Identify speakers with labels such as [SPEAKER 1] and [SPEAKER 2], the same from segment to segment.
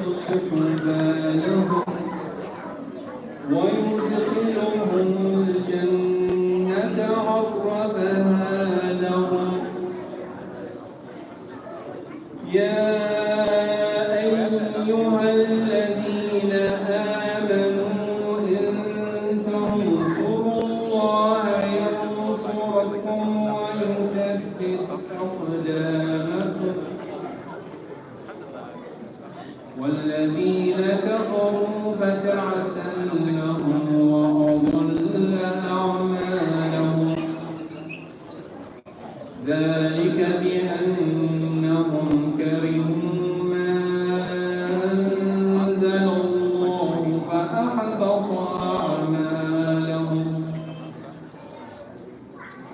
[SPEAKER 1] يصلح بالهم ويدخلهم الجنة عرفها لهم. يا أيها الذين آمنوا إن تنصروا الله ينصركم ويثبت أقدامكم. والذين كفروا فتعسا لهم وأضل أعمالهم. ذلك بأنهم كرهوا ما أنزل الله فأحبط أعمالهم.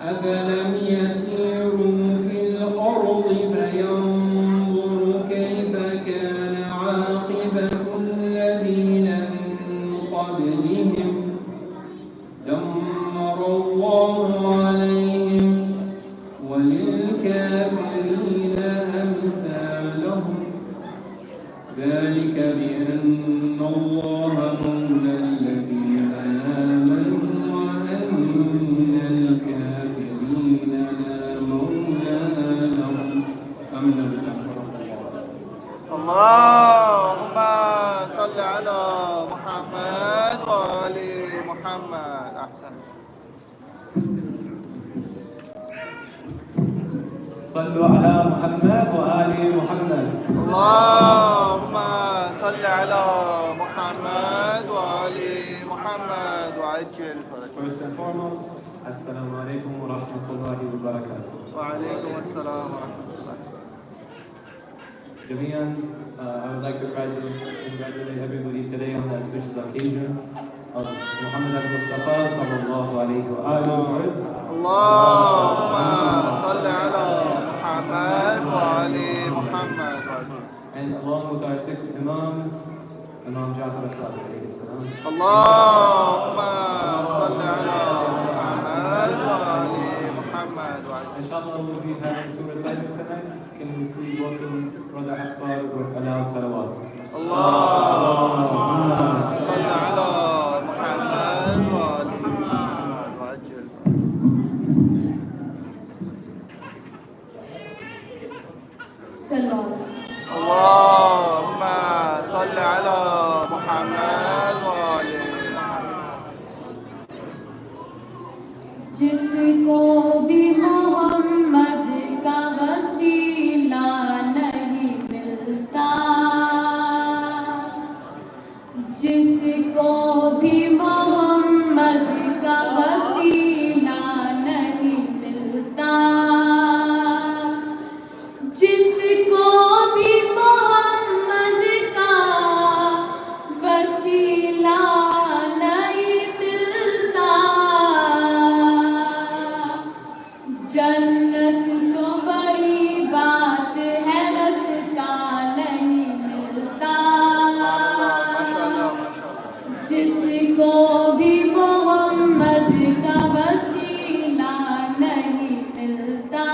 [SPEAKER 1] أفلم يسيروا في الأرض فينظروا كيف كان عاقبة الذين من قبلهم دمر الله عليهم وللكافرين أمثالهم. ذلك بأن الله مولى الذين آمنوا وأن الكافرين لا مولى لهم. آمنا بالله. صدق
[SPEAKER 2] اللهم صل على محمد وآل محمد. أحسن.
[SPEAKER 3] صلوا على محمد وآل محمد.
[SPEAKER 2] اللهم صل على محمد وآل محمد وعجل فرجهم.
[SPEAKER 3] First and foremost, Assalamu alaikum wa rahmatullahi wa barakatuh.
[SPEAKER 2] وعليكم السلام ورحمة الله.
[SPEAKER 3] Jamian, I would like to congratulate everybody today on the auspicious occasion of Muhammad al-Mustafa sallallahu alayhi wa alihi.
[SPEAKER 2] اللهم صل على محمد وآل محمد.
[SPEAKER 3] And along with our sixth Imam, Imam Jafar as-Sadiq alayhi salam.
[SPEAKER 2] اللهم صل على محمد وآل محمد.
[SPEAKER 3] Inshallah, we'll be having two recitals tonight. Can we please welcome Brother Akbar with loud salawats?
[SPEAKER 2] اللهم صل على محمد وآل محمد وعجل. اللهم صل على محمد وآل محمد.
[SPEAKER 4] जिसको भी मोहम्मद का वसीला नहीं मिलता, जिसको भी मोहम्मद का वसीला नहीं मिलता, जिसको भी मोहम्मद का वसीला नहीं मिलता, जन्नत तो बड़ी बात है रास्ता नहीं मिलता, जिसको भी मोहम्मद का वसीला नहीं मिलता।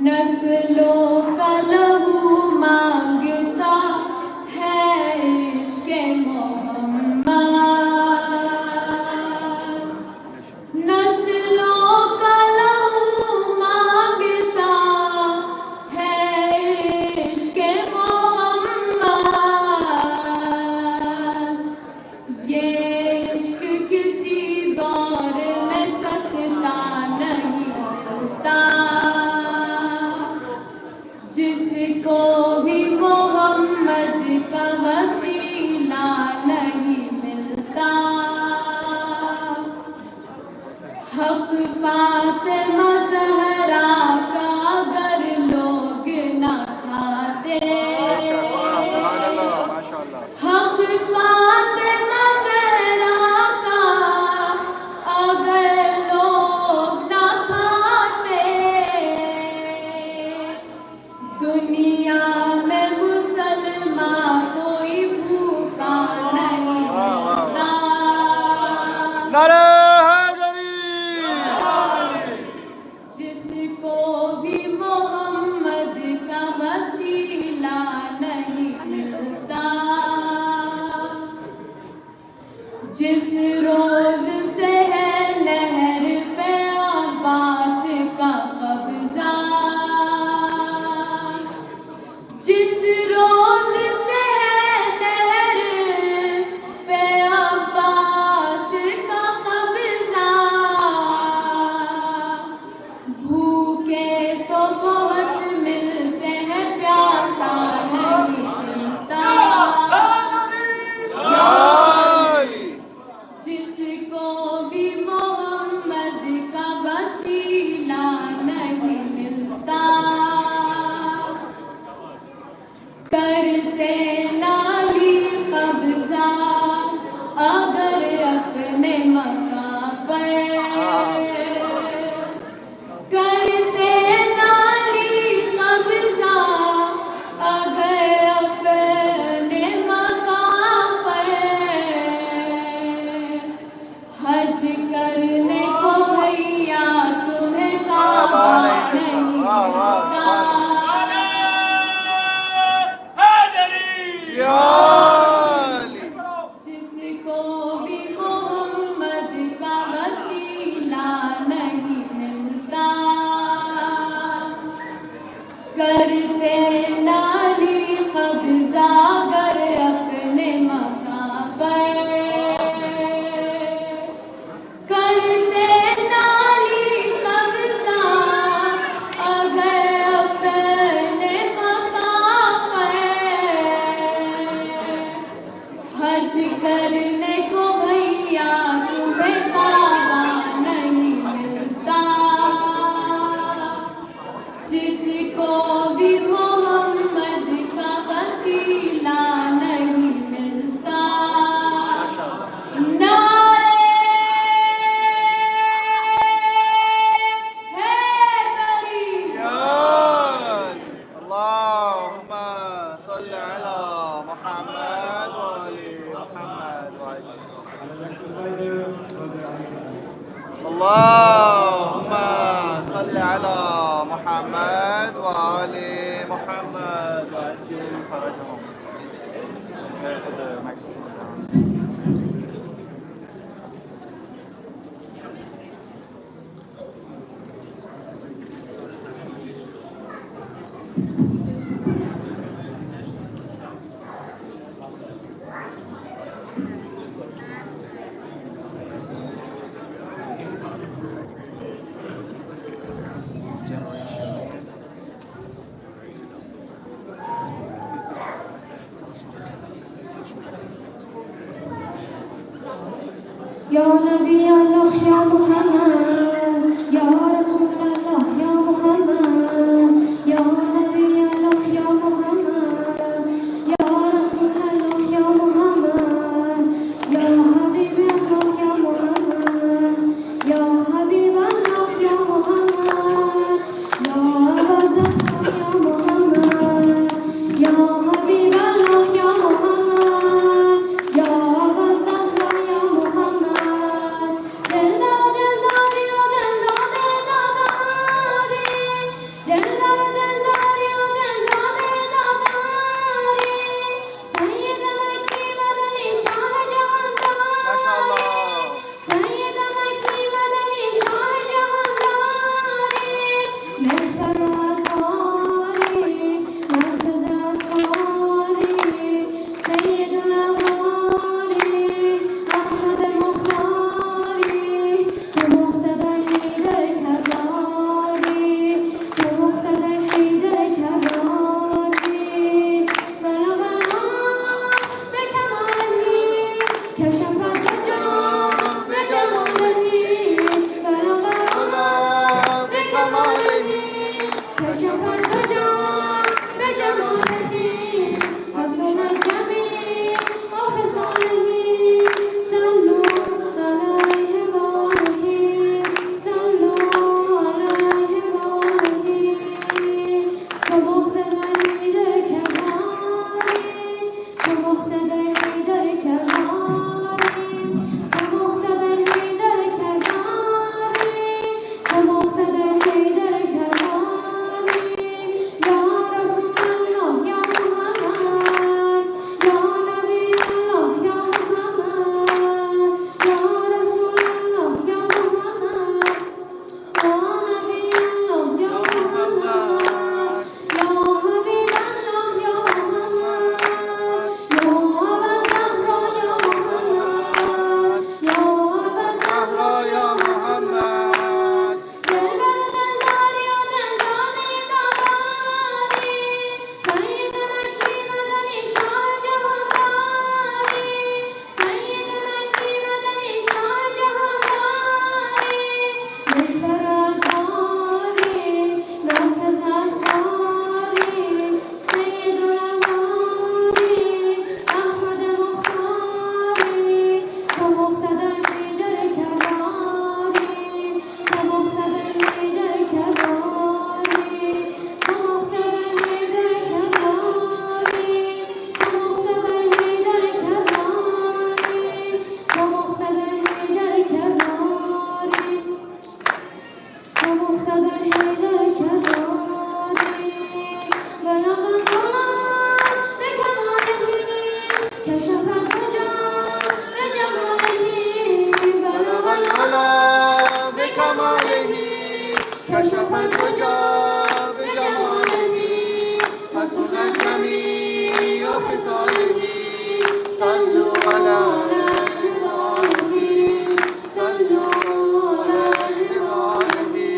[SPEAKER 4] नस्लों का लहू मांगता है इश्क़ मोहम्मद, नस्लों का लहू मांगता है इश्क़ मोहम्मद। ये इश्क़ किसी दौर में सस्ता नहीं मिलता, जिसको भी मोहम्मद का वसीला नहीं मिलता। हक फातिमा ज़हरा का अगर लोग न खाते, हक फातिमा ज़हरा का अगर लोग न खाते, दुनिया में मुसलमान कोई भूखा नहीं होता।
[SPEAKER 2] नारे हैदरी।
[SPEAKER 4] जिसको भी मोहम्मद का वसीला नहीं मिलता। जिस रोज से है नहर पे अब्बास का कब्जा, जिस रोज से है नहर पे अब्बास का कब्जा, भूखे तो बहुत मिलते हैं, प्यासा नहीं मिलता। जिसको भी मोहम्मद का वसीला नहीं मिलता, करते नाली कब्जा अगर अपने मकां पर, करते नाली कब्जा अगर अपने मकां पर, हज करने को भैया तुम्हें काबा नहीं मिलता। जिसको भी मोहम्मद का वसीला नहीं मिलता, करते नाली कब्जा गर अपने मकां पर, करते नाली कब्जा अगर अपने मकां पर, हज करने को भैया तुम्हें काबा नहीं मिलता। जिसको भी मोहम्मद का वसीला नहीं मिलता। नारे हैदरी,
[SPEAKER 2] अल्लाहुम्मा सल्ली अला मुहम्मद व आले मुहम्मद व आले।
[SPEAKER 3] On the next reciter, Brother Eid Milad.
[SPEAKER 2] اللهم صل على محمد وآل محمد وعجل فرجهم.
[SPEAKER 5] Ya Nabi Allah ya Muhammad, Ya Rasulullah ya Muhammad, Ya Nabi Allah ya Muhammad, Ya Rasulullah ya Muhammad, Ya Habib Allah ya Muhammad, Ya Habib Allah ya Muhammad, Ya Aba Zahra ya Muhammad, Ya Habib Allah ya Muhammad, Ya Aba Zahra ya Muhammad. Dildar dildar
[SPEAKER 2] حسنت جميع خصاله صلوا على إبراهيم صلوا على إبراهيم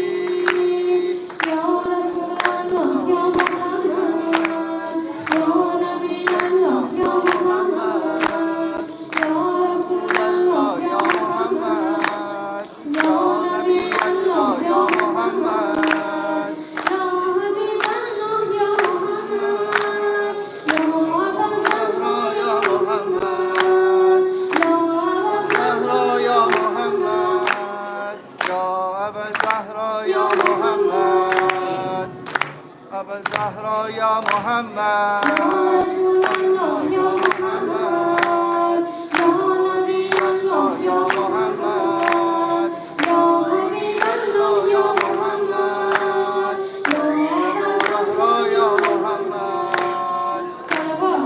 [SPEAKER 5] يا رسول الله يا محمد يا نبي الله يا محمد يا رسول الله يا محمد
[SPEAKER 2] يا نبي الله يا محمد
[SPEAKER 5] يا حبيب الله يا محمد يا أبا
[SPEAKER 2] زهراء يا
[SPEAKER 5] محمد يا أبا
[SPEAKER 2] زهراء يا محمد يا أبا زهراء يا محمد أبا زهراء يا محمد
[SPEAKER 5] يا رسول الله يا محمد يا نبي الله يا محمد يا حبيب الله يا محمد يا أبا
[SPEAKER 2] زهراء يا محمد
[SPEAKER 5] صلوات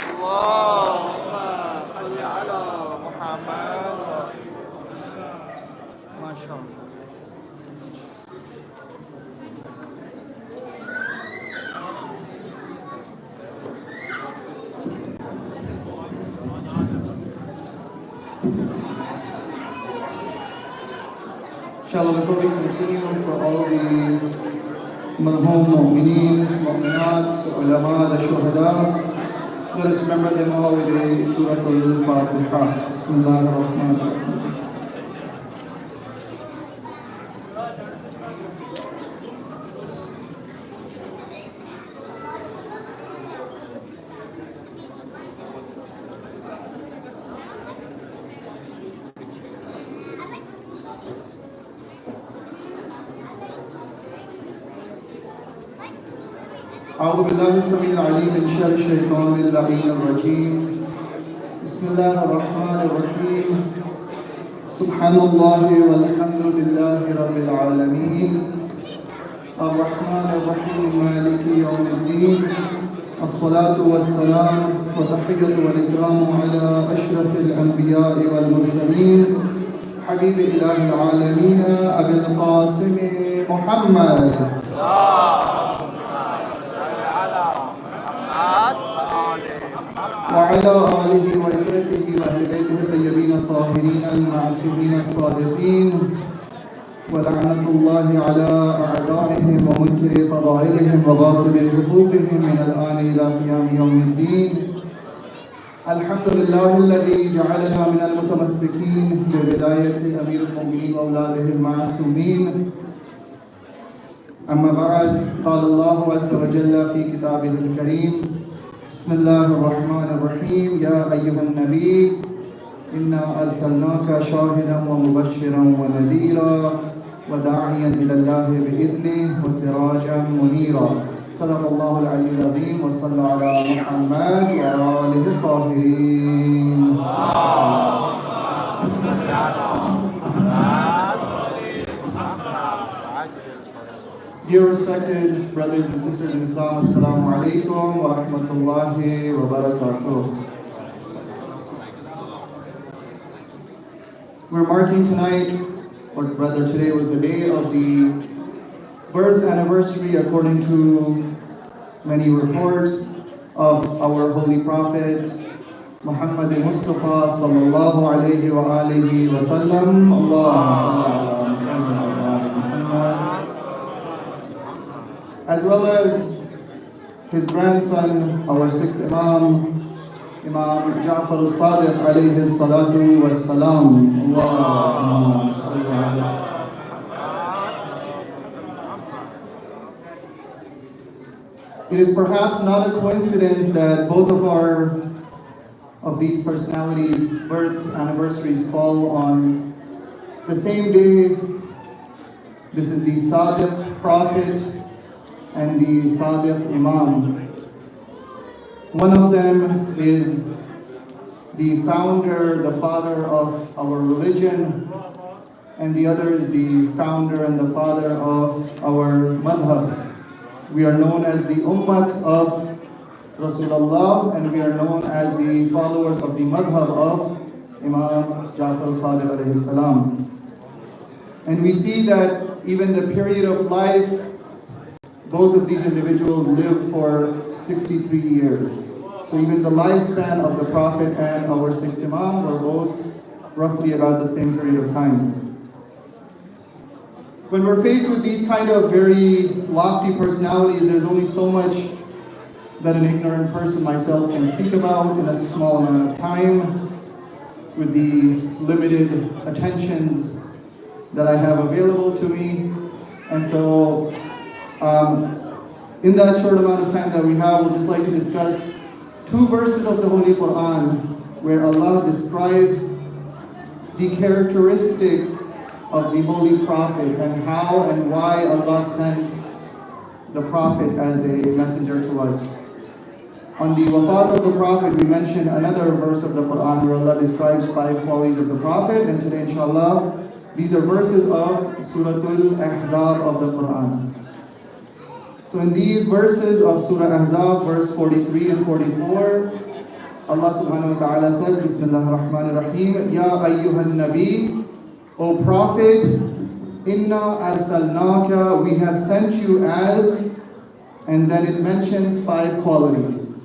[SPEAKER 2] اللهم صل على محمد ما شاء الله
[SPEAKER 6] Inshallah, before we continue, for all the marhum mu'mineen, mu'minat, the ulama, the shuhada, let us remember them all with a surah al-Fatiha. Bismillah ar-Rahman ar-Rahim. أعوذ بالله السميع العليم من شر الشيطان اللعين الرجيم. بسم الله الرحمن الرحيم. سبحان الله والحمد لله رب العالمين. الرحمن الرحيم مالك يوم الدين. الصلاة والسلام والتحية والإكرام على أشرف الأنبياء والمرسلين حبيب إله العالمين أبي القاسم محمد وعلى آله وإترته وأهل بيته الطيبين الطاهرين المعصومين الصادقين ولعنة الله على أعدائهم ومنكر فضائلهم وغاصب حقوقهم من الآن إلى قيام يوم الدين. الحمد لله الذي جعلنا من المتمسكين ببداية أمير المؤمنين وأولاده المعصومين. أما بعد، قال الله عز وجل في كتابه الكريم: بسم الله الرحمن الرحيم. يا أيها النبي إنا أرسلناك شاهدا ومبشرا ونذيرا وداعيا إلى الله بإذنه وسراجا منيرا. صدق الله العلي العظيم وصلى على محمد وآله الطاهرين. Dear respected brothers and sisters in Islam, Assalamu alaikum wa rahmatullahi wa barakatuh. We're marking tonight, or rather today was the day of the birth anniversary, according to many reports, of our Holy Prophet Muhammad Mustafa sallallahu alayhi wa alihi wa sallam. Allahumma salli ala Muhammad wa ali Muhammad. As well as his grandson, our sixth Imam, Imam Ja'far al-Sadiq alayhi salatu wassalam. Allahumma salli ala. It is perhaps not a coincidence that both of these personalities' birth anniversaries fall on the same day. This is the Sadiq Prophet and the Sadiq Imam. One of them is the founder, the father of our religion, and the other is the founder and the father of our madhab. We are known as the Ummah of Rasulullah, and we are known as the followers of the madhab of Imam Ja'far al-Sadiq alayhi salam. And we see that even the period of life both of these individuals lived for 63 years. So even the lifespan of the Prophet and our sixth Imam were both roughly about the same period of time. When we're faced with these kind of very lofty personalities, there's only so much that an ignorant person myself can speak about in a small amount of time with the limited attentions that I have available to me. And so in that short amount of time that we have, we'll just like to discuss two verses of the Holy Quran where Allah describes the characteristics of the Holy Prophet and how and why Allah sent the Prophet as a messenger to us. On the wafat of the Prophet, we mentioned another verse of the Quran where Allah describes 5 qualities of the Prophet, and today inshallah, these are verses of Surah Al-Ahzab of the Quran. So in these verses of Surah Ahzab, verse 43 and 44, Allah subhanahu wa ta'ala says, Bismillah ar-Rahman ar-Rahim, Ya ayyuhan Nabi, O Prophet, Inna arsalnaka, we have sent you as, and then it mentions 5 qualities.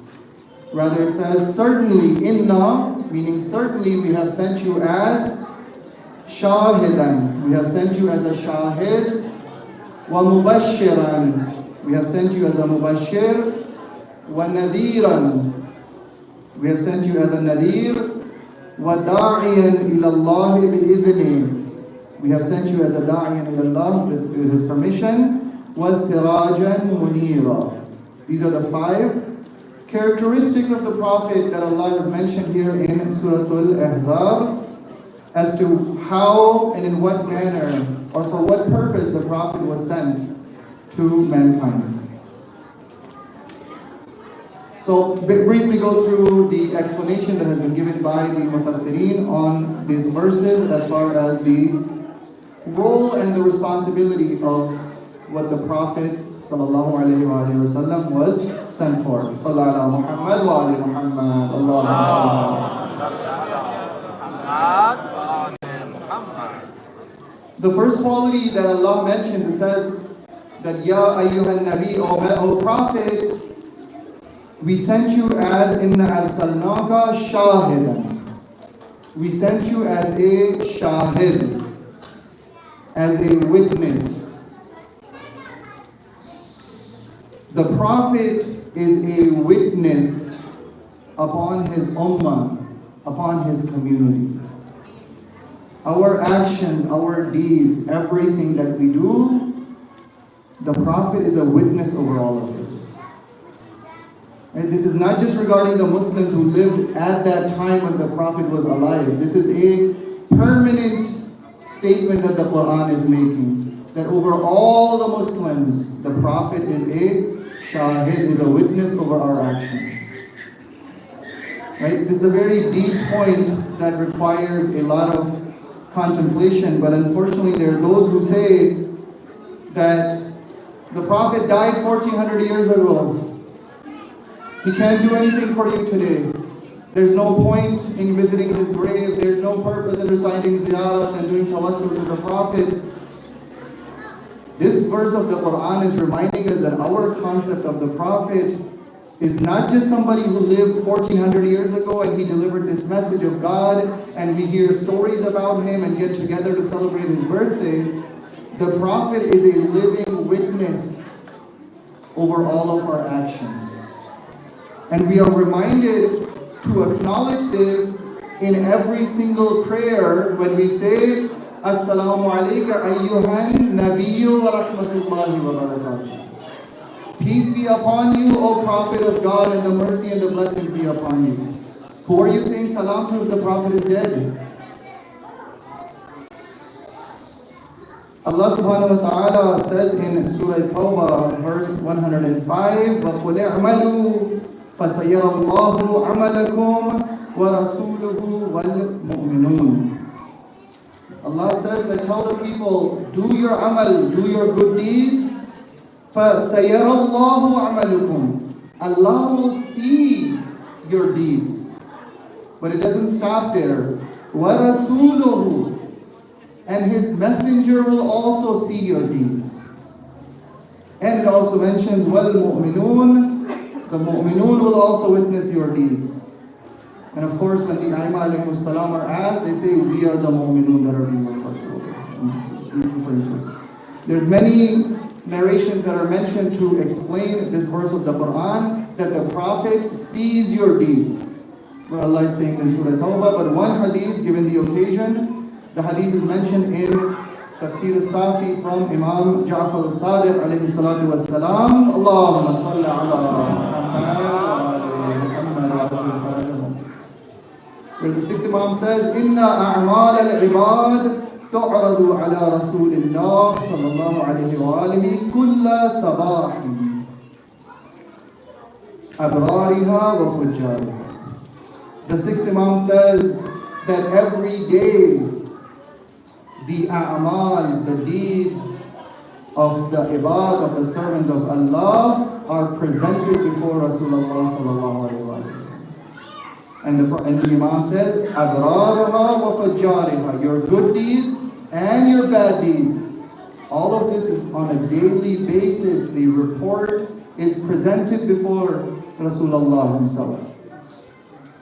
[SPEAKER 6] Rather it says, certainly, Inna, meaning certainly we have sent you as Shahidan, we have sent you as a Shahid, wa Mubashiran, we have sent you as a Mubashir, wa Nadiran, we have sent you as a Nadir, wa Da'iyan ilallahi bi'idhni, we have sent you as a Da'iyan ilallah with his permission, wa Sirajan Munira. These are the 5 characteristics of the Prophet that Allah has mentioned here in Surah Al-Ahzab as to how and in what manner or for what purpose the Prophet was sent to mankind. So briefly go through the explanation that has been given by the Mufassirin on these verses as far as the role and the responsibility of what the Prophet sallallahu alayhi wa sallam was sent for. Sallallahu ala Muhammad wa ali Muhammad. Allahumma salli. The first quality that Allah mentions, it says that Ya ayyuhan Nabi, O Prophet, we sent you as Inna arsalnaka shahidan. We sent you as a shahid, as a witness. The Prophet is a witness upon his ummah, upon his community. Our actions, our deeds, everything that we do, the Prophet is a witness over all of this. And this is not just regarding the Muslims who lived at that time when the Prophet was alive. This is a permanent statement that the Quran is making. That over all the Muslims, the Prophet is a Shahid, is a witness over our actions. Right? This is a very deep point that requires a lot of contemplation, but unfortunately there are those who say that the Prophet died 1400 years ago. He can't do anything for you today. There's no point in visiting his grave. There's no purpose in reciting ziyarat and doing tawassul to the Prophet. This verse of the Quran is reminding us that our concept of the Prophet is not just somebody who lived 1400 years ago and he delivered this message of God and we hear stories about him and get together to celebrate his birthday. The Prophet is a living witness over all of our actions. And we are reminded to acknowledge this in every single prayer when we say, Assalamu alayka ayyuhan nabiyyu wa rahmatullahi wa barakatuh. Peace be upon you, O Prophet of God, and the mercy and the blessings be upon you. Who are you saying salam to if the Prophet is dead? Allah subhanahu wa ta'ala says in Surah Tawbah, verse 105, وَقُلْ اعْمَلُوا فَسَيَرَ اللَّهُ عَمَلَكُمْ وَرَسُولُهُ وَالْمُؤْمِنُونَ. Allah says that tell the people, do your amal, do your good deeds, فَسَيَرَ اللَّهُ عَمَلُكُمْ. Allah will see your deeds. But it doesn't stop there. وَرَسُولُهُ. And His messenger will also see your deeds. And it also mentions, وَالْمُؤْمِنُونَ, the mu'minun will also witness your deeds. And of course, when the Aima alayhi salam are asked, they say, we are the mu'minun that are being referred to. There's many narrations that are mentioned to explain this verse of the Quran, that the Prophet sees your deeds. What Allah is saying in Surah Tawbah, but one hadith given the occasion, the hadith is mentioned in Tafsir al-Safi from Imam Ja'far al-Sadiq alayhi salatu was-salam. Allahumma salli ala Muhammad. Where the sixth Imam says, Inna a'mal al-ibad tu'radu ala Rasulillah sallallahu alayhi wa alihi kulla sabahin abrariha wa fujjariha. The sixth Imam says that every day the a'mal, the deeds of the ibad, of the servants of Allah are presented before Rasulullah sallallahu alayhi wa sallam. And the Imam says, abrariha wa fujjariha, your good deeds and your bad deeds. All of this is on a daily basis. The report is presented before Rasulullah himself.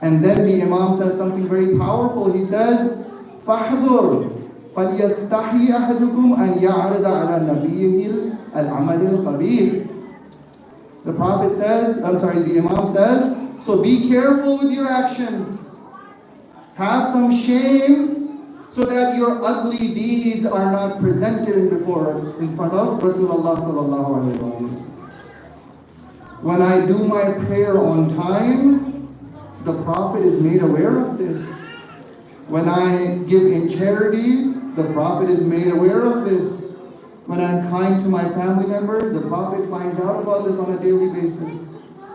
[SPEAKER 6] And then the Imam says something very powerful. He says, فَحْذُرْ فَلْيَسْتَحِي أَحَدُكُمْ أَنْ يَعْرِضَ عَلَى نَبِيِّهِ الْعَمَلِ الْخَبِيرِ. The Prophet says, the Imam says, so be careful with your actions. Have some shame so that your ugly deeds are not presented in front of Rasulullah sallallahu alaihi wasallam. When I do my prayer on time, the Prophet is made aware of this. When I give in charity, the Prophet is made aware of this. When I'm kind to my family members, the Prophet finds out about this on a daily basis.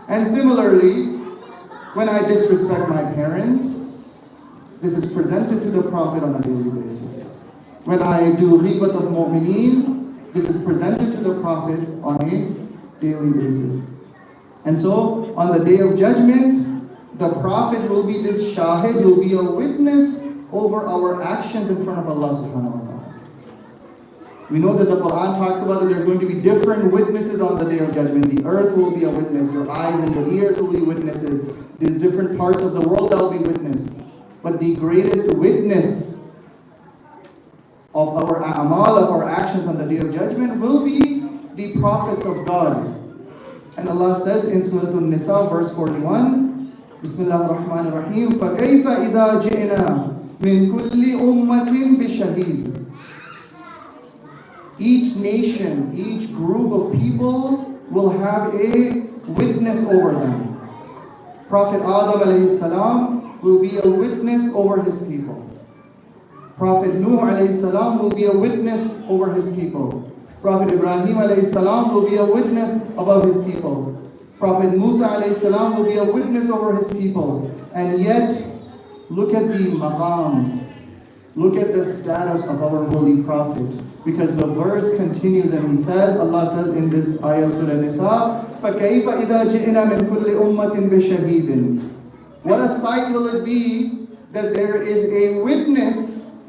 [SPEAKER 6] And similarly, when I disrespect my parents, this is presented to the Prophet on a daily basis. When I do ghibat of mu'mineen, this is presented to the Prophet on a daily basis. And so, on the day of judgment, the Prophet will be this shahid, will be a witness over our actions in front of Allah subhanahu wa ta'ala. We know that the Quran talks about that there's going to be different witnesses on the day of judgment. The earth will be a witness, your eyes and your ears will be witnesses. There's different parts of the world that will be witness. But the greatest witness of our a'mal, of our actions on the day of judgment will be the prophets of God. And Allah says in Surah An-Nisa verse 41, Bismillah ar-Rahman ar-Rahim, فَكَيْفَ إِذَا جِئْنَا مِنْ كُلِّ أُمَّةٍ بِشَهِيدٍ. Each nation, each group of people will have a witness over them. Prophet Adam alayhi salam will be a witness over his people. Prophet Nuh alayhi salam will be a witness over his people. Prophet Ibrahim alayhi salam will be a witness above his people. Prophet Musa alayhi salam will be a witness over his people. And yet, look at the maqam. Look at the status of our holy prophet. Because the verse continues and he says, Allah says in this ayah of Surah Nisa, فَكَيْفَ إِذَا جِئِنَا مِنْ كُلِّ أُمَّةٍ بِشَهِيدٍ. What a sight will it be that there is a witness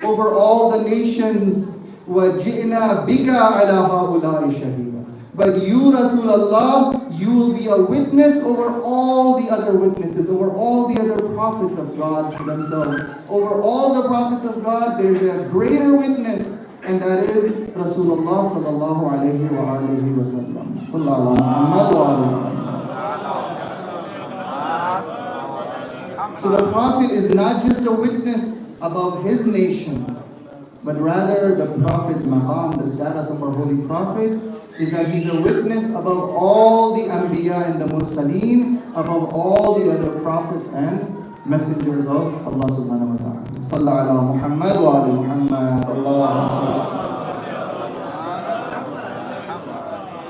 [SPEAKER 6] over all the nations. وَجِئْنَا بِكَ عَلَى هَؤُلَاءِ شَهِيدًا. But you, Rasulullah, you will be a witness over all the other witnesses, over all the other prophets of God themselves. Over all the prophets of God, there is a greater witness, and that is Rasulullah sallallahu alayhi wa alihi wa sallam. Sallallahu Muhammad wa alihi. So the Prophet is not just a witness above his nation, but rather the Prophet's maqam, the status of our holy Prophet, is that he's a witness above all the Anbiya and the Mursaleen, above all the other prophets and messengers of Allah subhanahu wa ta'ala. Sallallahu ala Muhammad wa ala Muhammad. Allahumma salli.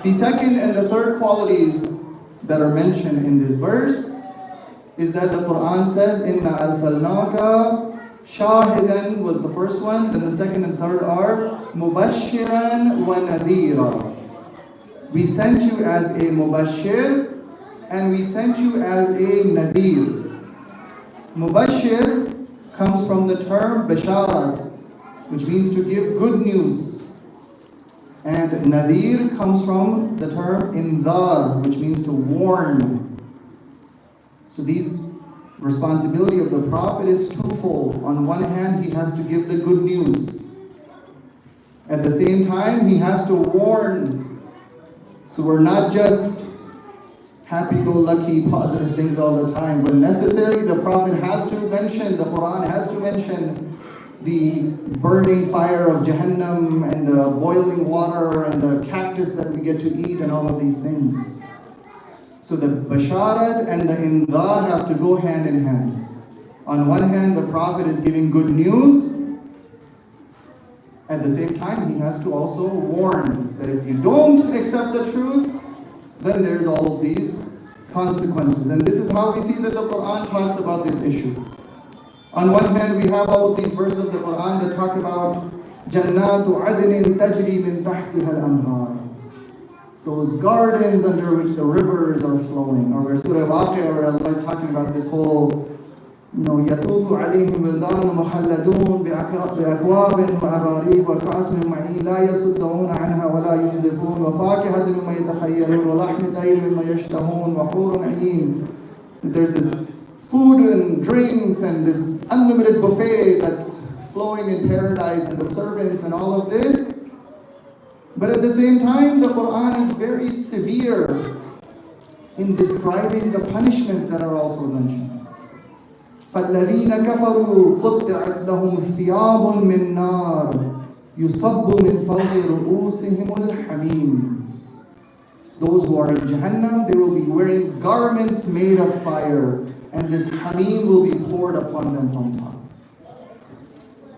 [SPEAKER 6] The second and the third qualities that are mentioned in this verse is that the Quran says, Inna arsalnaka shahidan was the first one, then the second and third are mubashiran wa nadhira. We sent you as a mubashir and we sent you as a nadhir. Mubashir comes from the term basharat, which means to give good news. And Nadir comes from the term indar, which means to warn. So these responsibility of the Prophet is twofold. On one hand, he has to give the good news. At the same time, he has to warn. So we're not just happy-go-lucky, positive things all the time. When necessary, the Prophet has to mention, the Quran has to mention the burning fire of Jahannam and the boiling water and the cactus that we get to eat and all of these things. So the basharat and the indar have to go hand in hand. On one hand, the Prophet is giving good news. At the same time, he has to also warn that if you don't accept the truth, then there's all of these consequences. And this is how we see that the Quran talks about this issue. On one hand, we have all of these verses of the Quran that talk about Jannatu adnin tajri min tahtiha al-anhar. Those gardens under which the rivers are flowing. Or where Surah Waqi'ah, where Allah is talking about this whole, يَطُوفُ عَلَيْهِمْ وِلْدَانٌ مُحَلَّدُونَ بِأَكْوَابٍ وَأَبَارِيقَ وَكَأْسٍ مِّن مَّعِينٍ لَا يَصُدَّعُونَ عَنْهَا وَلَا يُنزِفُونَ وَفَاكِهَةٍ مِّمَّا يَتَخَيَّرُونَ وَلَحْمِ طَيْرٍ مِّمَّا يَشْتَهُونَ وَحُورٌ عِينٌ. There's this food and drinks and this unlimited buffet that's flowing in paradise and the servants and all of this. But at the same time, the Quran is very severe in describing the punishments that are also mentioned. فَالَّذِينَ كَفَرُوا قُطِّعَتْ لَهُمْ ثِيَابٌ مِّن نَّارٍ يُصَبُّ مِنْ فَوْقِ رُؤُوسِهِمُ الْحَمِيمُ. Those who are in Jahannam, they will be wearing garments made of fire, and this hamim will be poured upon them from top.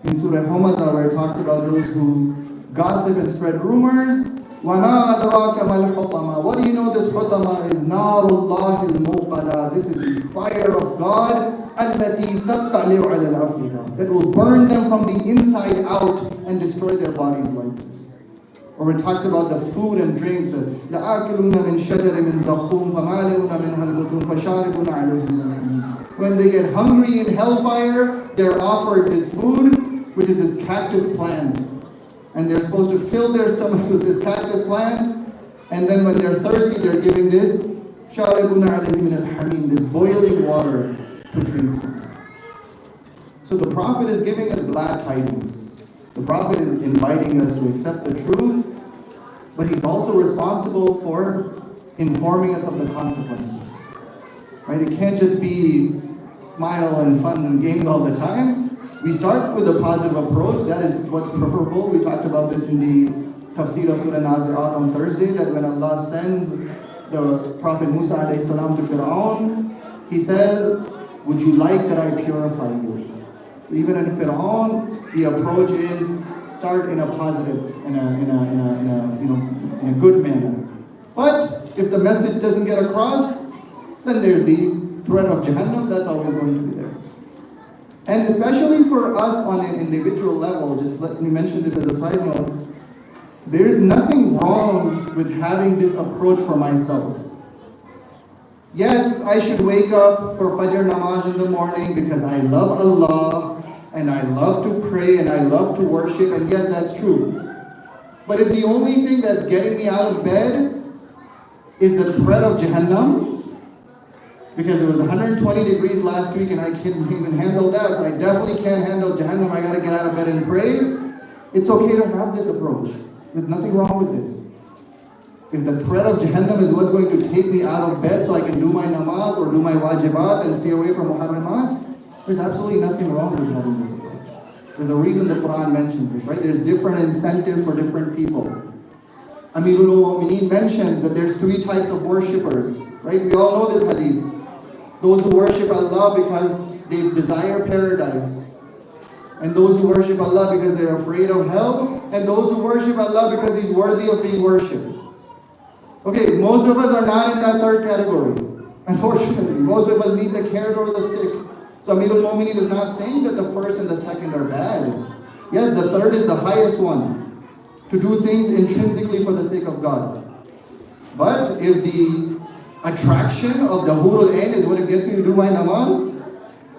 [SPEAKER 6] In Surah Humazah, where it talks about those who gossip and spread rumors, وَمَا أَدْرَاكَ مَا الْحُطَمَةُ. What do you know this hutama is? نَارُ اللَّهِ الْمُوقَدَةُ. This is the fire of God, الَّتِي تَطَّلِعُ عَلَى الْأَفْئِدَةِ, that will burn them from the inside out and destroy their bodies like this. Or it talks about the food and drinks, لَآكِلُونَ مِنْ شَجَرٍ مِنْ زَقُّومٍ فَمَالِئُونَ مِنْهَا الْبُطُونَ فَشَارِبُونَ عَلَيْهِ مِنَ الْحَمِيمِ. When they get hungry in hellfire, they're offered this food, which is this cactus plant. And they're supposed to fill their stomachs with this cactus plant, and then when they're thirsty, they're given this شَارِبُونَ عَلَيْهِ مِنَ الْحَمِيمِ, this boiling water to drink from. So the Prophet is giving us glad tidings. The Prophet is inviting us to accept the truth, but he's also responsible for informing us of the consequences. Right? It can't just be smile and fun and games all the time. We start with a positive approach. That is what's preferable. We talked about this in the Tafsir of Surah Nazi'at on Thursday, that when Allah sends the Prophet Musa alayhi salam to Fir'aun, he says, would you like that I purify you? So even in Fir'aun, the approach is start in a positive, in a good manner. But if the message doesn't get across, then there's the threat of Jahannam. That's always going to be there. And especially for us on an individual level, just let me mention this as a side note, there is nothing wrong with having this approach for myself. Yes, I should wake up for Fajr namaz in the morning because I love Allah and I love to pray and I love to worship, and yes, that's true. But if the only thing that's getting me out of bed is the threat of Jahannam, because it was 120 degrees last week and I couldn't even handle that, so I definitely can't handle Jahannam, I gotta get out of bed and pray, it's okay to have this approach. There's nothing wrong with this. If the threat of Jahannam is what's going to take me out of bed so I can do my namaz or do my wajibat and stay away from muharramat, there's absolutely nothing wrong with having this approach. There's a reason the Quran mentions this, right? There's different incentives for different people. Amirul Mu'mineen mentions that there's 3 types of worshippers, right? We all know this hadith. Those who worship Allah because they desire paradise, and those who worship Allah because they're afraid of hell, and those who worship Allah because He's worthy of being worshipped. Okay, most of us are not in that third category. Unfortunately, most of us need the carrot or the stick. So Amirul Mu'mineen is not saying that the first and the second are bad. Yes, the third is the highest one, to do things intrinsically for the sake of God. But if the attraction of the Hurul Ain is what it gets me to do my namaz,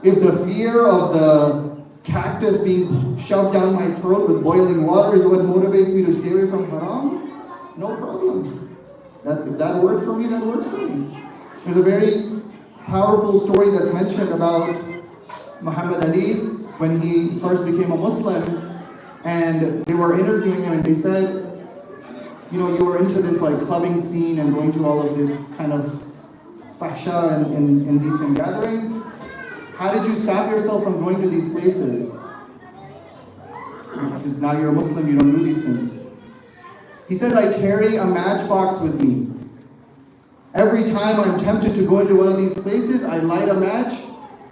[SPEAKER 6] if the fear of the cactus being shoved down my throat with boiling water is what motivates me to stay away from haram, no problem. If that works for me, that works for me. There's a very powerful story that's mentioned about Muhammad Ali when he first became a Muslim, and they were interviewing him and they said, you know, you were into this like clubbing scene and going to all of this kind of fahsha and indecent gatherings. How did you stop yourself from going to these places? Because now you're a Muslim, you don't do these things. He said, I carry a matchbox with me. Every time I'm tempted to go into one of these places, I light a match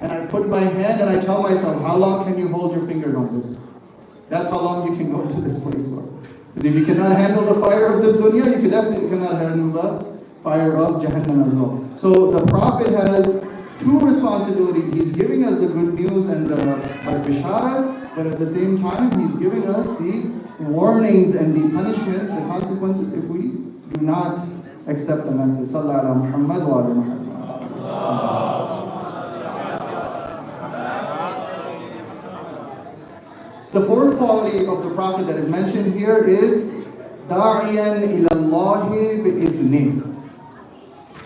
[SPEAKER 6] and I put my hand and I tell myself, how long can you hold your fingers on this? That's how long you can go to this place for. Because if you cannot handle the fire of this dunya, you definitely cannot handle the fire of Jahannam as well. So the Prophet has two responsibilities. He's giving us the good news and the bisharat, but at the same time, he's giving us the warnings and the punishments, the consequences if we do not accept the message. Sallallahu alaihi Muhammad wa ala Muhammad. The fourth quality of the Prophet that is mentioned here is da'iyan ilallahi bi'idhnih.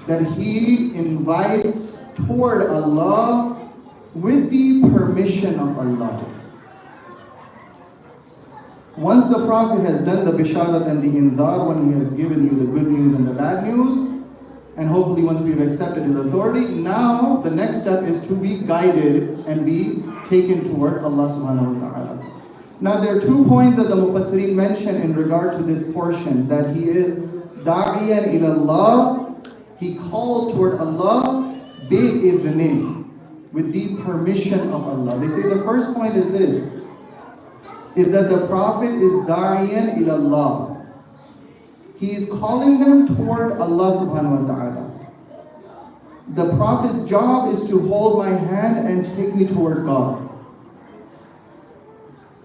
[SPEAKER 6] That he invites toward Allah with the permission of Allah. Once the Prophet has done the bisharat and the inzar, when he has given you the good news and the bad news, and hopefully once we've accepted his authority, now the next step is to be guided and be taken toward Allah subhanahu wa ta'ala. Now there are 2 points that the Mufassirin mention in regard to this portion, that he is da'iyan ilallah, he calls toward Allah bi'idhnih, with the permission of Allah. They say the first point is this, is that the Prophet is da'iyan ilallah. He is calling them toward Allah subhanahu wa ta'ala. The Prophet's job is to hold my hand and take me toward God.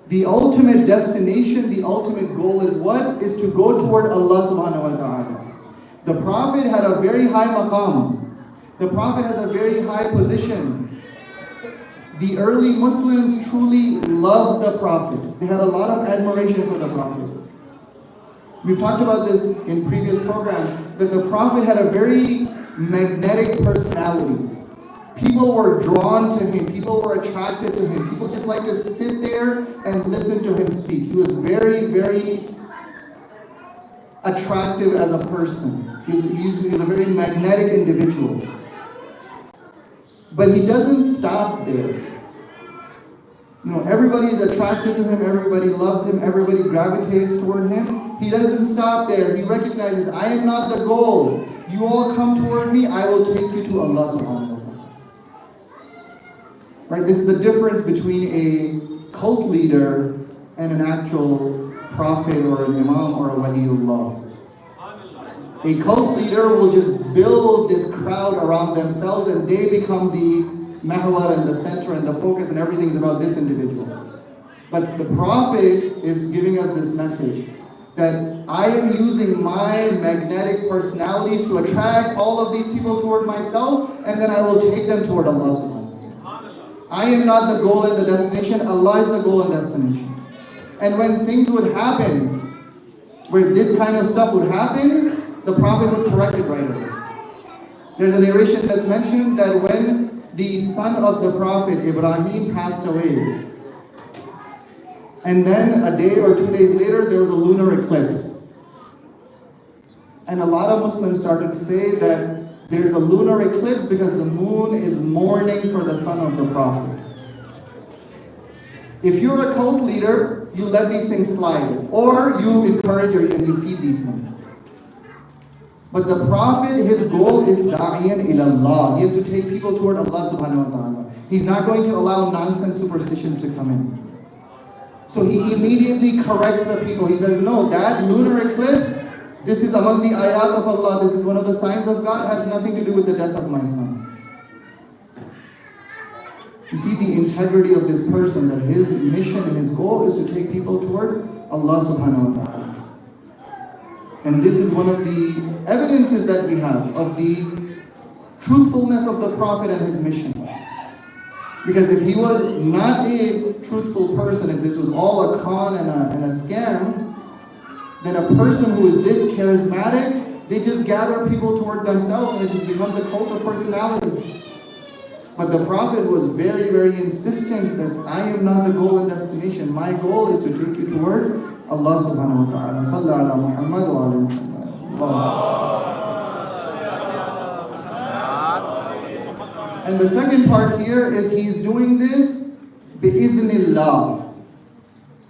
[SPEAKER 6] The ultimate destination, the ultimate goal is what? Is to go toward Allah subhanahu wa ta'ala. The Prophet had a very high maqam. The Prophet has a very high position. The early Muslims truly loved the Prophet. They had a lot of admiration for the Prophet. We've talked about this in previous programs, that the Prophet had a very magnetic personality. People were drawn to him. People were attracted to him. People just like to sit there and listen to him speak. He was very, very attractive as a person. He was a very magnetic individual. But he doesn't stop there. You know, everybody is attracted to him. Everybody loves him. Everybody gravitates toward him. He doesn't stop there. He recognizes, I am not the goal. You all come toward me. I will take you to Allah subhanahu wa ta'ala. Right? This is the difference between a cult leader and an actual prophet or an imam or a waliullah. A cult leader will just build this crowd around themselves and they become the mahwar and the center and the focus and everything's about this individual. But the Prophet is giving us this message that I am using my magnetic personalities to attract all of these people toward myself, and then I will take them toward Allah subhanahu wa ta'ala. I am not the goal and the destination, Allah is the goal and destination. And when things would happen, where this kind of stuff would happen, the Prophet would correct it right away. There's a narration that's mentioned that when the son of the Prophet, Ibrahim, passed away, and then a day or 2 days later, there was a lunar eclipse. And a lot of Muslims started to say that there's a lunar eclipse because the moon is mourning for the son of the Prophet. If you're a cult leader, you let these things slide, or you encourage and you feed these things. But the Prophet, his goal is da'iyan ilallah. He has to take people toward Allah subhanahu wa ta'ala. He's not going to allow nonsense superstitions to come in. So he immediately corrects the people. He says, no, that lunar eclipse, this is among the ayat of Allah. This is one of the signs of God. It has nothing to do with the death of my son. You see the integrity of this person, that his mission and his goal is to take people toward Allah subhanahu wa ta'ala. And this is one of the evidences that we have of the truthfulness of the Prophet and his mission. Because if he was not a truthful person, if this was all a con and a scam, then a person who is this charismatic, they just gather people toward themselves and it just becomes a cult of personality. But the Prophet was very, very insistent that I am not the goal and destination. My goal is to take you toward Allah subhanahu wa ta'ala. Salli ala Muhammad wa ala Muhammad. And the second part here is he's doing this bi'idhnillah,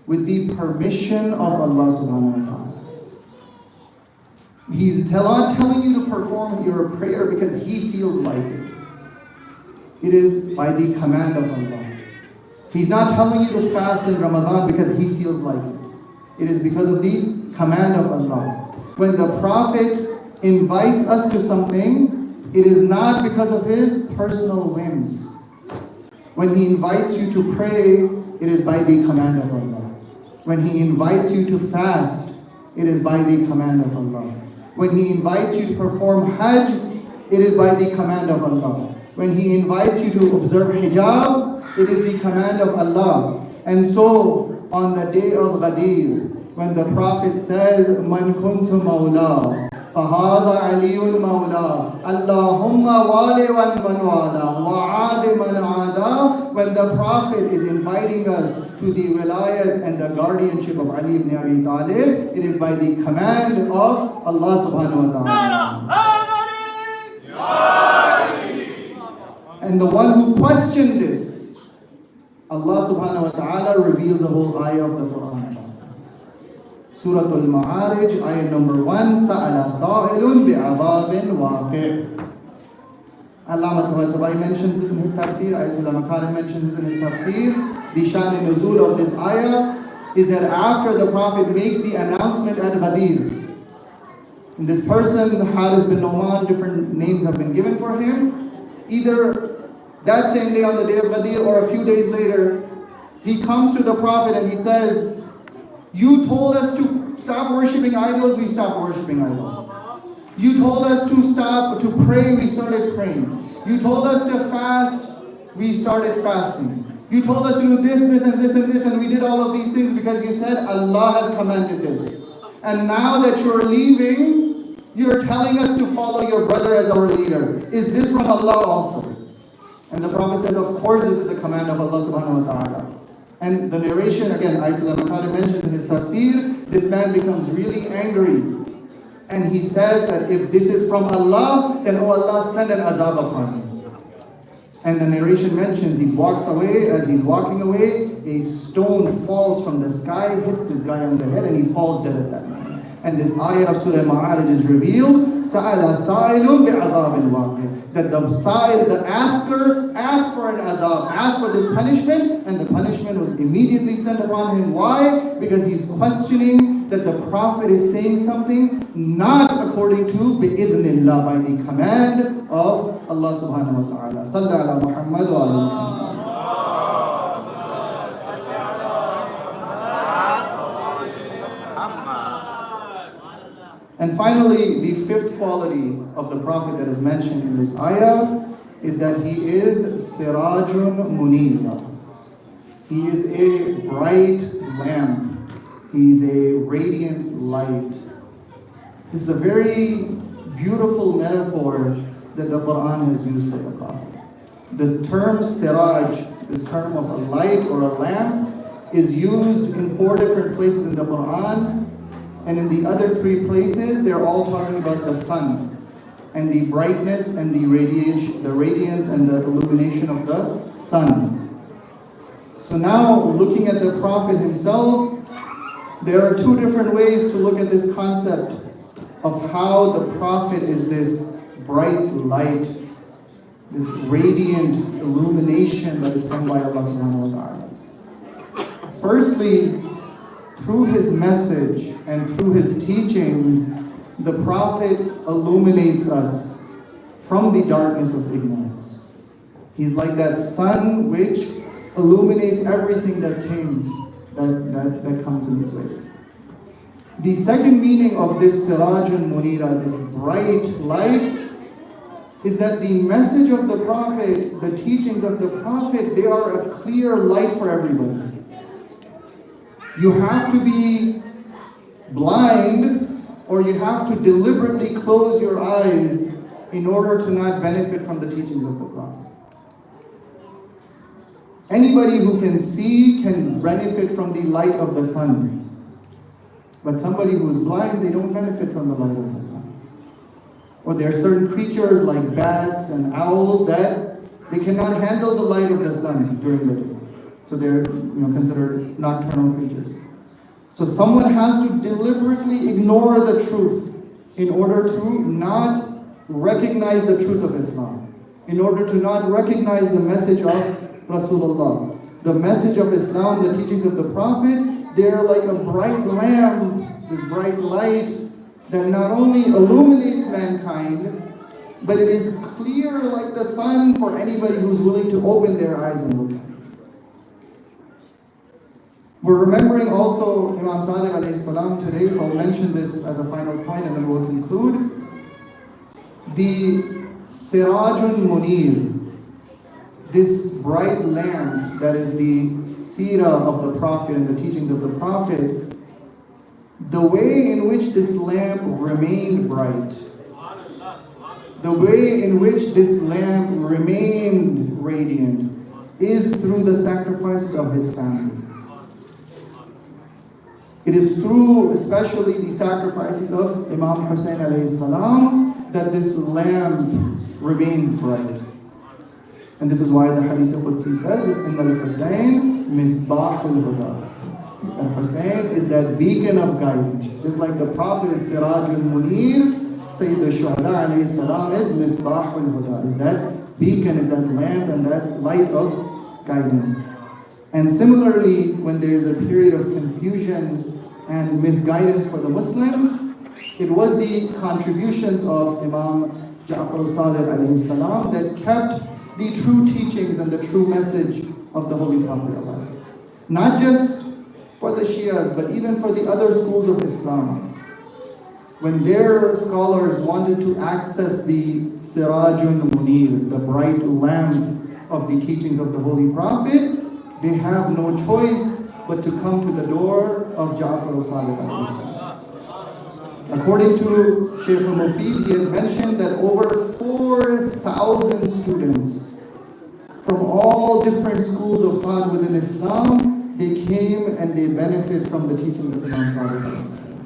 [SPEAKER 6] with the permission of Allah subhanahu wa ta'ala. He's not telling you to perform your prayer because he feels like it. It is by the command of Allah. He's not telling you to fast in Ramadan because he feels like it. It is because of the command of Allah. When the Prophet invites us to something, it is not because of his personal whims. When he invites you to pray, it is by the command of Allah. When he invites you to fast, it is by the command of Allah. When he invites you to perform Hajj, it is by the command of Allah. When he invites you to observe hijab, it is the command of Allah. And so, on the day of Ghadir, when the Prophet says, Man kuntu mawla, fahada aliyun mawla, Allahumma wali wa man wala, wa adi man ada. When the Prophet is inviting us to the wilayat and the guardianship of Ali ibn Abi Talib, it is by the command of Allah subhanahu wa ta'ala. And the one who questioned this, Allah subhanahu wa ta'ala reveals the whole ayah of the Quran about this. Surah Al-Ma'arij, ayah number 1, Sa'ala sa'ilun bi'adhabin waqi'. Allama Tabatabai mentions this in his tafsir, Ayatollah Makarim mentions this in his tafsir. The Shan Nuzul of this ayah is that after the Prophet makes the announcement at Ghadir, and this person, Harith bin Nu'man, different names have been given for him, either that same day on the day of Ghadir or a few days later, he comes to the Prophet and he says, you told us to stop worshipping idols, we stopped worshipping idols. You told us to stop, to pray, we started praying. You told us to fast, we started fasting. You told us to do this, this, and this, and this, and we did all of these things because you said Allah has commanded this. And now that you're leaving, you're telling us to follow your brother as our leader. Is this from Allah also? And the Prophet says, of course this is the command of Allah subhanahu wa ta'ala. And the narration, again, Ayatollah Makarim mentions in his tafsir, this man becomes really angry. And he says that if this is from Allah, then oh Allah, send an azab upon me. And the narration mentions he walks away. As he's walking away, a stone falls from the sky, hits this guy on the head, and he falls dead at that moment. And this ayah of Surah Ma'arij is revealed, Sa'ala sa'ilun bi'adhabin waqi'. That the sa'il, the asker, asked for an azab, asked for this punishment, and the punishment was immediately sent upon him. Why? Because he's questioning that the Prophet is saying something not according to bi'idhnillah, by the command of Allah subhanahu wa ta'ala. Salli ala Muhammad wa ala Muhammad. And finally, the fifth quality of the Prophet that is mentioned in this ayah is that he is Sirajun Munira. He is a bright lamp. He is a radiant light. This is a very beautiful metaphor that the Quran has used for the Prophet. This term Siraj, this term of a light or a lamp, is used in 4 different places in the Quran. And in the other 3 places, they're all talking about the sun and the brightness and the radiation, the radiance and the illumination of the sun. So now, looking at the Prophet himself, there are 2 different ways to look at this concept of how the Prophet is this bright light, this radiant illumination that is sent by Allah subhanahu wa ta'ala. Firstly, through his message and through his teachings, the Prophet illuminates us from the darkness of ignorance. He's like that sun which illuminates everything that comes in its way. The second meaning of this Sirajun Munira, this bright light, is that the message of the Prophet, the teachings of the Prophet, they are a clear light for everybody. You have to be blind, or you have to deliberately close your eyes in order to not benefit from the teachings of the Prophet. Anybody who can see can benefit from the light of the sun. But somebody who's blind, they don't benefit from the light of the sun. Or there are certain creatures like bats and owls that they cannot handle the light of the sun during the day. So they're considered nocturnal creatures. So someone has to deliberately ignore the truth in order to not recognize the truth of Islam, in order to not recognize the message of Rasulullah. The message of Islam, the teachings of the Prophet, they're like a bright lamp, this bright light that not only illuminates mankind, but it is clear like the sun for anybody who's willing to open their eyes and look at it. We're remembering also Imam Sadiq alayhi salam today, so I'll mention this as a final point and then we'll conclude. The Sirajun Munir, this bright lamp that is the seerah of the Prophet and the teachings of the Prophet, the way in which this lamp remained bright, the way in which this lamp remained radiant is through the sacrifices of his family. It is through especially the sacrifices of Imam Hussein alayhi salam that this lamp remains bright. And this is why the Hadith Qudsi says this, Inna al-Hussein misbahul huda. And Hussein is that beacon of guidance. Just like the Prophet is Sirajul Munir, Sayyid al-Shuhada alayhi salam is misbahul huda. Is that beacon, is that lamp and that light of guidance. And similarly, when there is a period of confusion and misguidance for the Muslims, it was the contributions of Imam Ja'far al-Sadiq alayhi salam that kept the true teachings and the true message of the Holy Prophet alive. Not just for the Shias, but even for the other schools of Islam. When their scholars wanted to access the Sirajun Munir, the bright lamp of the teachings of the Holy Prophet, they have no choice but to come to the door of Ja'far al-Sadiq alayhi salam. According to Shaykh al-Mufid, he has mentioned that over 4,000 students from all different schools of thought within Islam, they came and they benefit from the teachings of Imam Sadiq alayhi salam.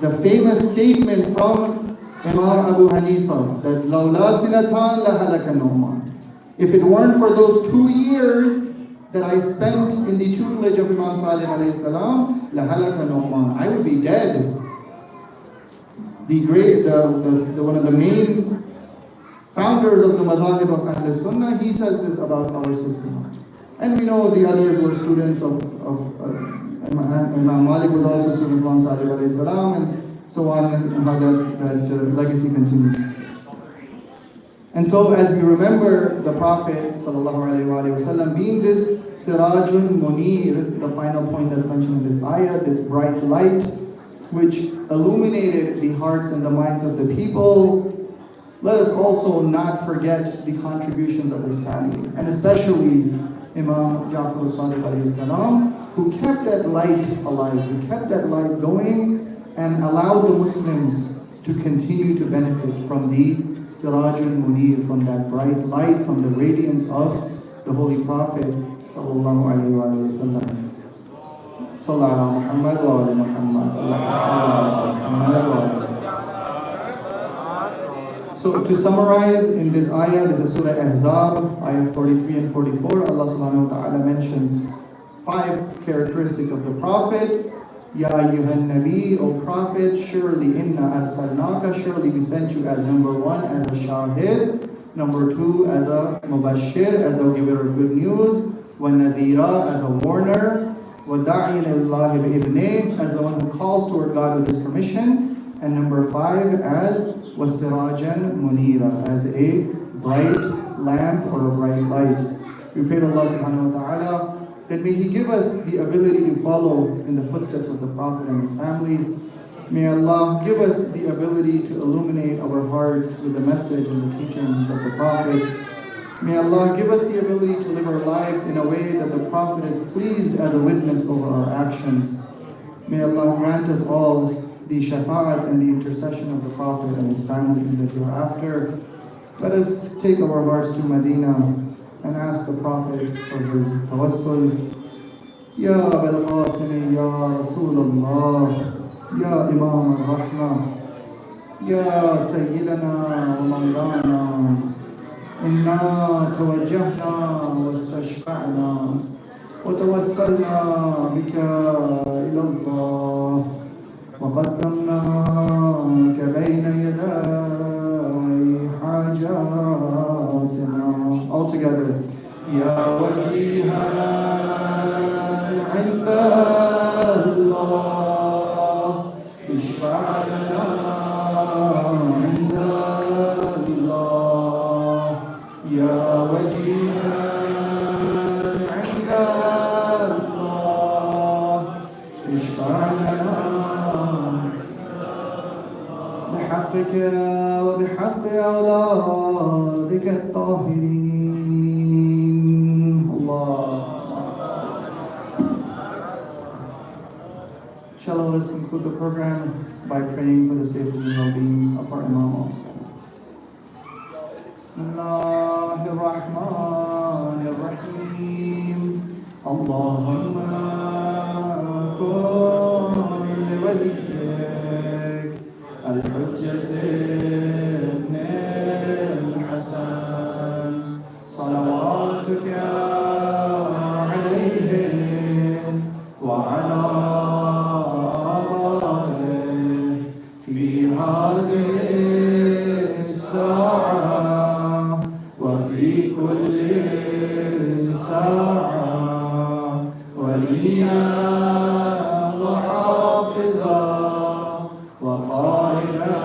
[SPEAKER 6] The famous statement from Imam Abu Hanifa that لَوْلَا سِنَتَانْ لَهَلَكَ نُعْمَانْ. If it weren't for those 2 years that I spent in the tutelage of Imam Sadiq alayhi salam, لَهَلَكَ نُعْمَانْ, I would be dead. One of the main founders of the madhahib of Ahl Sunnah, he says this about our 61. And we know the others were students of Imam Malik was also a student of Imam Sadiq alayhi salam, and so on, and how that legacy continues. And so as we remember the Prophet ﷺ being this Sirajun Munir, the final point that's mentioned in this ayah, this bright light which illuminated the hearts and the minds of the people, let us also not forget the contributions of his family, and especially Imam Ja'far al-Sadiq alayhi salam, who kept that light alive, who kept that light going and allowed the Muslims to continue to benefit from the Sirajul Munir, from that bright light, from the radiance of the Holy Prophet sallallahu alayhi wa sallam. Sallallahu ala Muhammad wa ala Muhammad. So to summarize, in this ayah, this is Surah Ahzab, ayah 43 and 44, Allah subhanahu wa ta'ala mentions 5 characteristics of the Prophet. Ya ayyuhan Nabi, O Prophet, surely inna arsalnaka, surely we sent you as number 1, as a shahid, number 2, as a mubashir, as a giver of good news, wa nadhira, as a warner, wa da'iyan illahi bi'idhnih, as the one who calls toward God with his permission, and number 5, as wasirajan munira, as a bright lamp or a bright light. We pray to Allah subhanahu wa ta'ala that may He give us the ability to follow in the footsteps of the Prophet and his family. May Allah give us the ability to illuminate our hearts with the message and the teachings of the Prophet. May Allah give us the ability to live our lives in a way that the Prophet is pleased as a witness over our actions. May May Allah grant us all the shafa'at and the intercession of the Prophet and his family in the hereafter. Let us take our hearts to Medina and ask the Prophet for his tawassul. Ya Abul Qasim, Ya Rasulullah, Ya Imam al-Rahmah, Ya Sayyidina wa Mawlana, إنا توجهنا واستشفعنا وتوسلنا بك إلى الله وقدمناك بين يدي حاجاتنا. All together. يا وجيها عند الله اشفع لنا عند الله. يا وجيها عند الله اشفع لنا بحقك وبحق أولادك الطاهرين. الله. Inshallah, let's conclude the program by praying for the safety and well-being of our Imam altogether. Bismillahir Rahmanir Rahim. Allahumma kun li waliyyik al-Hujjat ibn al-Hasan salawatuka alayhi wa ala في هذه الساعة وفي كل ساعة وليا وحافظا وقائدا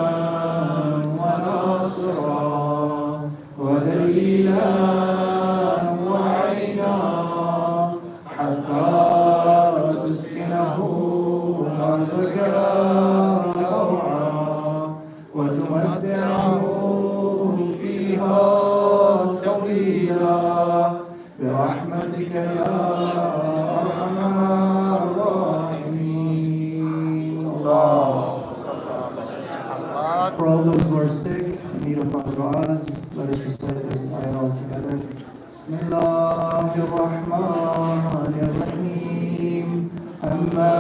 [SPEAKER 6] وناصرا ودليلا وعينا حتى تسكنه أرضك وتمتعه فيها طويلا برحمتك يا أرحم الراحمين. For all those who are sick, in need of our du'as, let us recite this ayah all together. Bismillahirrahmanirrahim. أما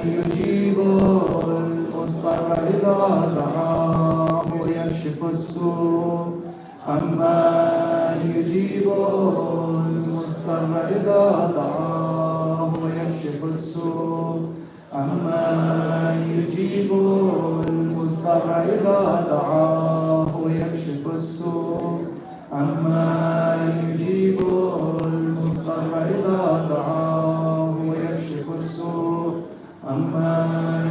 [SPEAKER 6] يجيب المضطر إذا دعاه ويكشف السوء. أما يجيب المضطر إذا دعاه ويكشف السوء. أما يجيب المضطر إذا دعاه ويكشف السوء. أما يجيب المضطر إذا دعاه ويكشف السوء. أما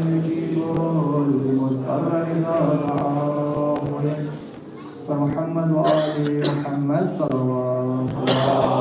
[SPEAKER 6] يجيب المضطر إذا دعاه ويكشف. محمد وآل محمد صلوات الله